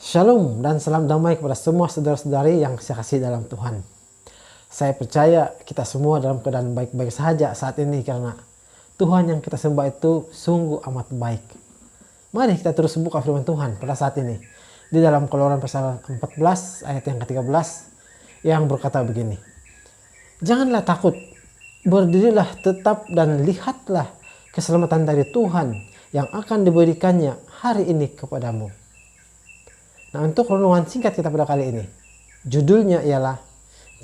Shalom dan salam damai kepada semua saudara-saudari yang saya kasih dalam Tuhan. Saya percaya kita semua dalam keadaan baik-baik saja saat ini karena Tuhan yang kita sembah itu sungguh amat baik. Mari kita terus buka firman Tuhan pada saat ini. Di dalam Keluaran pasal 14 ayat yang ke-13 yang berkata begini. Janganlah takut, berdirilah tetap dan lihatlah keselamatan dari Tuhan yang akan diberikannya hari ini kepadamu. Nah, untuk renungan singkat kita pada kali ini, judulnya ialah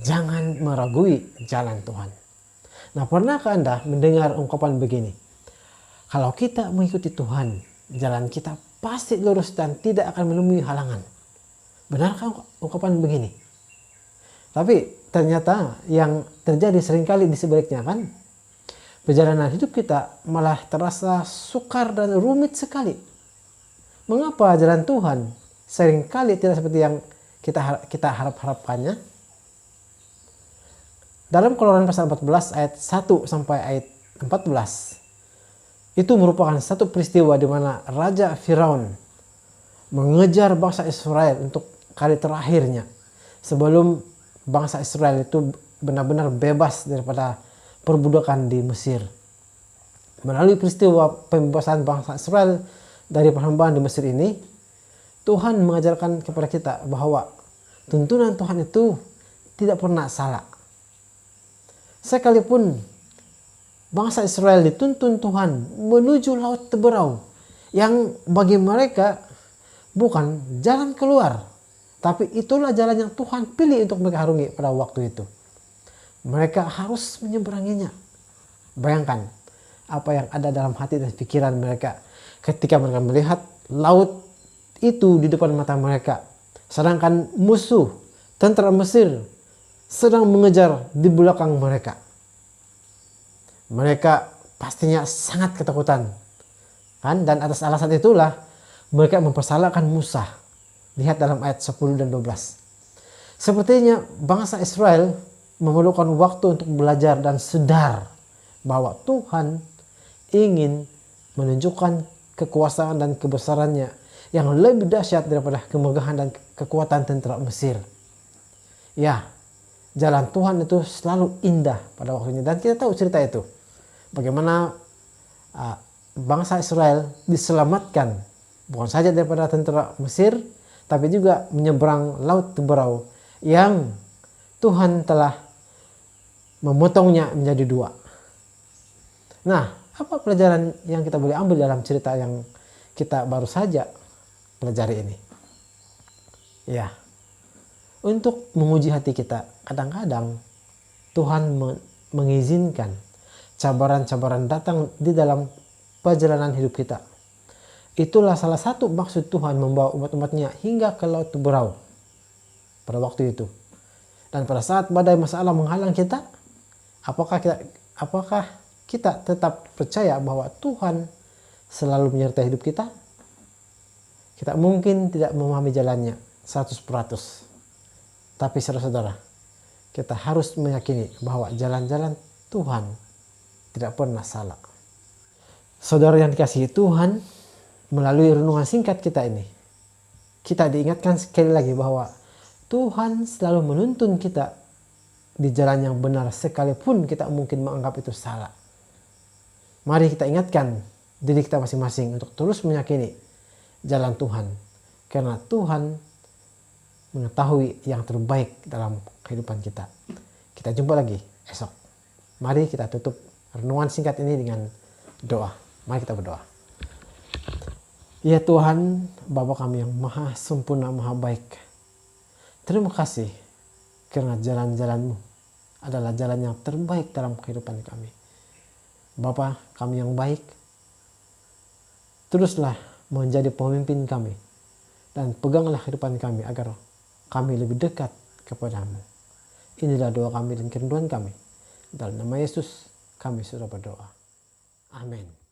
Jangan Meragui Jalan Tuhan. Nah, pernahkah Anda mendengar ungkapan begini? Kalau kita mengikuti Tuhan, jalan kita pasti lurus dan tidak akan menemui halangan. Benarkah ungkapan begini? Tapi ternyata yang terjadi seringkali di sebaliknya kan? Perjalanan hidup kita malah terasa sukar dan rumit sekali. Mengapa jalan Tuhan seringkali tidak seperti yang kita harapkannya? Dalam Keluaran pasal 14 ayat 1 sampai ayat 14 itu merupakan satu peristiwa di mana Raja Firaun mengejar bangsa Israel untuk kali terakhirnya sebelum bangsa Israel itu benar-benar bebas daripada perbudakan di Mesir. Melalui peristiwa pembebasan bangsa Israel dari perhambaan di Mesir ini, Tuhan mengajarkan kepada kita bahwa tuntunan Tuhan itu tidak pernah salah. Sekalipun bangsa Israel dituntun Tuhan menuju laut teberau yang bagi mereka bukan jalan keluar, tapi itulah jalan yang Tuhan pilih untuk mereka harungi pada waktu itu. Mereka harus menyeberanginya. Bayangkan apa yang ada dalam hati dan pikiran mereka ketika mereka melihat laut itu di depan mata mereka, sedangkan musuh tentara Mesir sedang mengejar di belakang mereka. Mereka pastinya sangat ketakutan kan? Dan atas alasan itulah mereka mempersalahkan Musa. Lihat dalam ayat 10 dan 12. Sepertinya bangsa Israel memerlukan waktu untuk belajar dan sadar bahwa Tuhan ingin menunjukkan kekuasaan dan kebesarannya yang lebih dahsyat daripada kemegahan dan kekuatan tentara Mesir. Ya, jalan Tuhan itu selalu indah pada waktunya. Dan kita tahu cerita itu. Bagaimana bangsa Israel diselamatkan bukan saja daripada tentara Mesir, tapi juga menyeberang laut teberau yang Tuhan telah memotongnya menjadi dua. Nah, apa pelajaran yang kita boleh ambil dalam cerita yang kita baru saja pelajari ini? Ya, untuk menguji hati kita, kadang-kadang Tuhan mengizinkan cabaran-cabaran datang di dalam perjalanan hidup kita. Itulah salah satu maksud Tuhan membawa umat-umatnya hingga ke laut teberau pada waktu itu. Dan pada saat badai masalah menghalang kita, apakah kita tetap percaya bahwa Tuhan selalu menyertai hidup kita? Kita mungkin tidak memahami jalannya 100%. Tapi saudara-saudara, kita harus meyakini bahwa jalan-jalan Tuhan tidak pernah salah. Saudara yang dikasihi Tuhan, melalui renungan singkat kita ini, kita diingatkan sekali lagi bahwa Tuhan selalu menuntun kita di jalan yang benar sekalipun kita mungkin menganggap itu salah. Mari kita ingatkan diri kita masing-masing untuk terus meyakini jalan Tuhan, karena Tuhan mengetahui yang terbaik dalam kehidupan kita. Kita jumpa lagi esok. Mari kita tutup renungan singkat ini dengan doa. Mari kita berdoa. Ya Tuhan, Bapa kami yang maha sempurna, maha baik. Terima kasih karena jalan-jalan-Mu adalah jalan yang terbaik dalam kehidupan kami. Bapa kami yang baik, teruslah menjadi pemimpin kami dan peganglah kehidupan kami agar kami lebih dekat kepada-Mu. Inilah doa kami dan kerinduan kami. Dalam nama Yesus kami sudah berdoa. Amin.